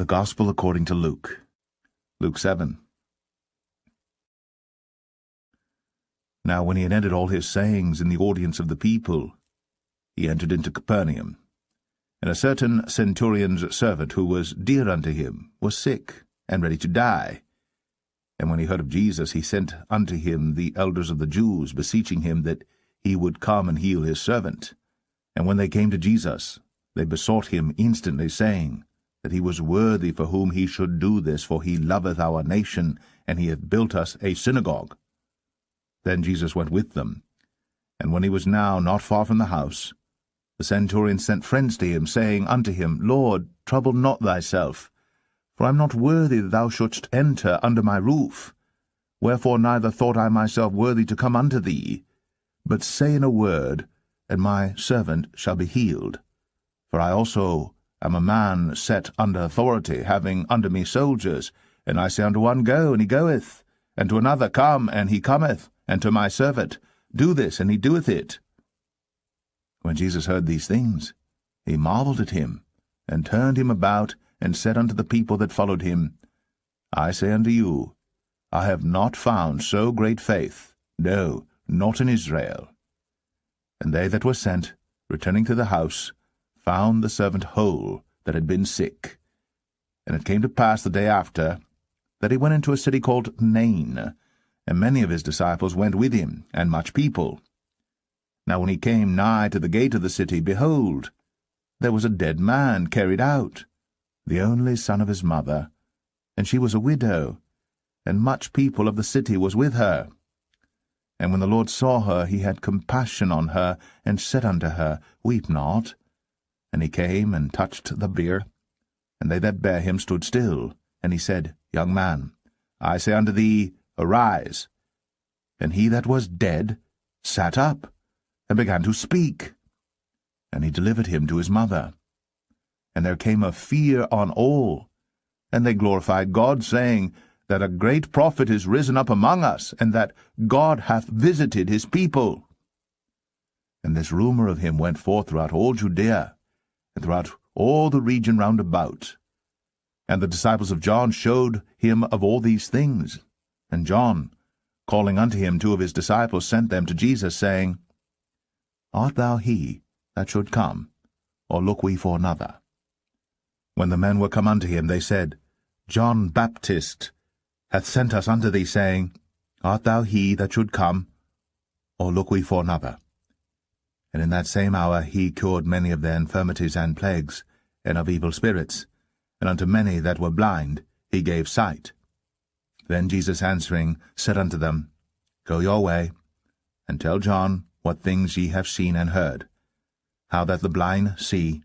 The Gospel according to Luke. Luke 7. Now when he had ended all his sayings in the audience of the people, he entered into Capernaum. And a certain centurion's servant, who was dear unto him, was sick, and ready to die. And when he heard of Jesus, he sent unto him the elders of the Jews, beseeching him that he would come and heal his servant. And when they came to Jesus, they besought him instantly, saying, that he was worthy for whom he should do this, for he loveth our nation, and he hath built us a synagogue. Then Jesus went with them, and when he was now not far from the house, the centurion sent friends to him, saying unto him, Lord, trouble not thyself, for I am not worthy that thou shouldst enter under my roof. Wherefore neither thought I myself worthy to come unto thee, but say in a word, and my servant shall be healed. For I also am a man set under authority, having under me soldiers, and I say unto one, Go, and he goeth, and to another, Come, and he cometh, and to my servant, Do this, and he doeth it. When Jesus heard these things, he marveled at him, and turned him about, and said unto the people that followed him, I say unto you, I have not found so great faith, no, not in Israel. And they that were sent, returning to the house, found the servant whole that had been sick. And it came to pass the day after, that he went into a city called Nain, and many of his disciples went with him, and much people. Now when he came nigh to the gate of the city, behold, there was a dead man carried out, the only son of his mother, and she was a widow, and much people of the city was with her. And when the Lord saw her, he had compassion on her, and said unto her, Weep not. And he came and touched the bier, and they that bare him stood still. And he said, Young man, I say unto thee, Arise. And he that was dead sat up, and began to speak. And he delivered him to his mother. And there came a fear on all, and they glorified God, saying, that a great prophet is risen up among us, and that God hath visited his people. And this rumor of him went forth throughout all Judea, and throughout all the region round about. And the disciples of John showed him of all these things. And John, calling unto him 2 of his disciples, sent them to Jesus, saying, Art thou he that should come, or look we for another? When the men were come unto him, they said, John Baptist hath sent us unto thee, saying, Art thou he that should come, or look we for another? And in that same hour he cured many of their infirmities and plagues, and of evil spirits, and unto many that were blind he gave sight. Then Jesus answering said unto them, Go your way, and tell John what things ye have seen and heard, how that the blind see,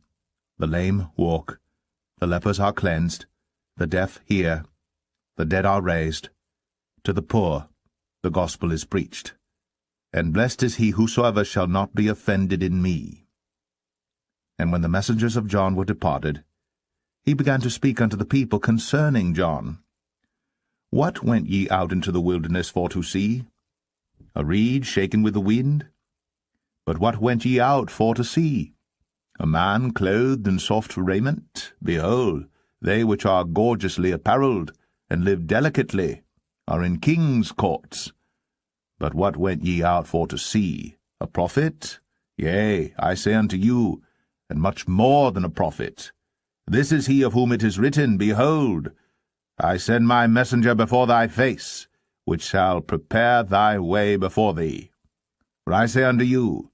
the lame walk, the lepers are cleansed, the deaf hear, the dead are raised, to the poor the gospel is preached. And blessed is he whosoever shall not be offended in me. And when the messengers of John were departed, he began to speak unto the people concerning John. What went ye out into the wilderness for to see? A reed shaken with the wind? But what went ye out for to see? A man clothed in soft raiment? Behold, they which are gorgeously apparelled, and live delicately, are in kings' courts. But what went ye out for to see? A prophet? Yea, I say unto you, and much more than a prophet. This is he of whom it is written, Behold, I send my messenger before thy face, which shall prepare thy way before thee. For I say unto you,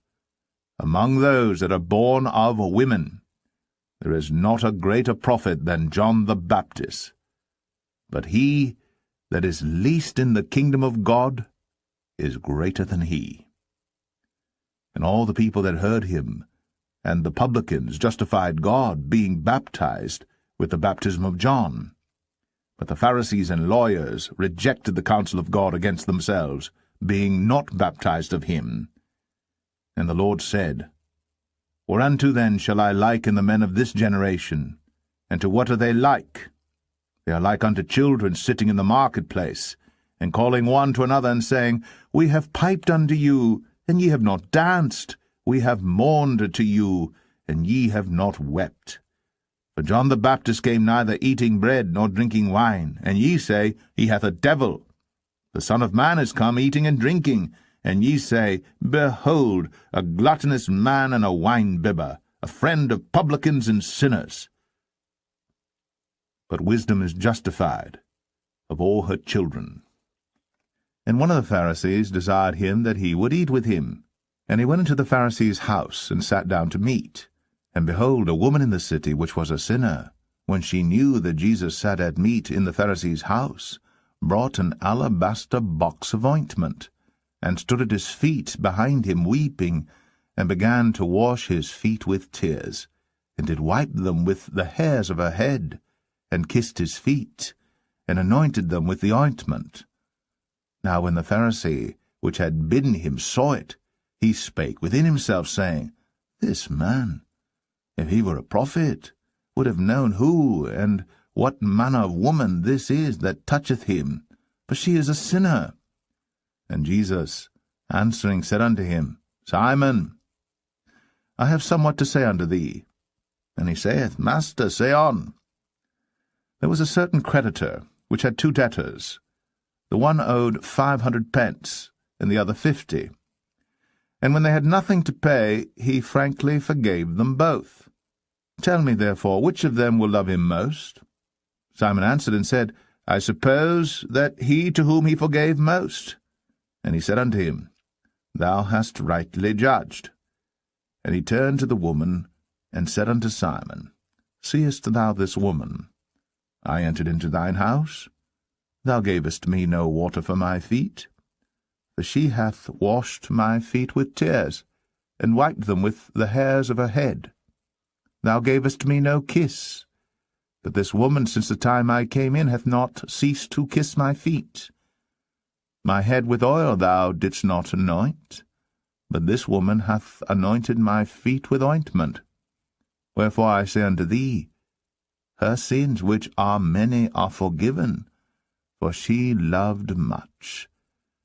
among those that are born of women, there is not a greater prophet than John the Baptist. But he that is least in the kingdom of God is greater than he. And all the people that heard him, and the publicans, justified God, being baptized with the baptism of John. But the Pharisees and lawyers rejected the counsel of God against themselves, being not baptized of him. And the Lord said, Whereunto then shall I liken the men of this generation? And to what are they like? They are like unto children sitting in the marketplace, and calling one to another, and saying, We have piped unto you, and ye have not danced. We have mourned to you, and ye have not wept. For For John the Baptist came neither eating bread nor drinking wine, and ye say, He hath a devil. The Son of Man is come eating and drinking, and ye say, Behold, a gluttonous man and a wine-bibber, a friend of publicans and sinners. But wisdom is justified of all her children. And one of the Pharisees desired him that he would eat with him. And he went into the Pharisee's house, and sat down to meat. And behold, a woman in the city, which was a sinner, when she knew that Jesus sat at meat in the Pharisee's house, brought an alabaster box of ointment, and stood at his feet behind him weeping, and began to wash his feet with tears, and did wipe them with the hairs of her head, and kissed his feet, and anointed them with the ointment. Now when the Pharisee which had bidden him saw it, he spake within himself, saying, This man, if he were a prophet, would have known who and what manner of woman this is that toucheth him, for she is a sinner. And Jesus, answering, said unto him, Simon, I have somewhat to say unto thee. And he saith, Master, say on. There was a certain creditor, which had 2 debtors. The one owed 500 pence, and the other 50. And when they had nothing to pay, he frankly forgave them both. Tell me, therefore, which of them will love him most? Simon answered and said, I suppose that he to whom he forgave most. And he said unto him, Thou hast rightly judged. And he turned to the woman, and said unto Simon, Seest thou this woman? I entered into thine house. Thou gavest me no water for my feet. For she hath washed my feet with tears, and wiped them with the hairs of her head. Thou gavest me no kiss. But this woman, since the time I came in, hath not ceased to kiss my feet. My head with oil thou didst not anoint, but this woman hath anointed my feet with ointment. Wherefore I say unto thee, her sins, which are many, are forgiven, for she loved much.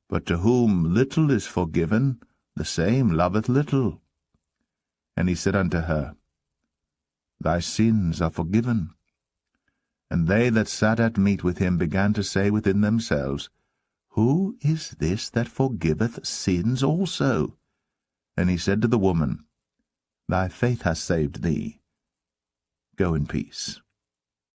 But to whom little is forgiven, the same loveth little. And he said unto her, Thy sins are forgiven. And they that sat at meat with him began to say within themselves, Who is this that forgiveth sins also? And he said to the woman, Thy faith hath saved thee. Go in peace.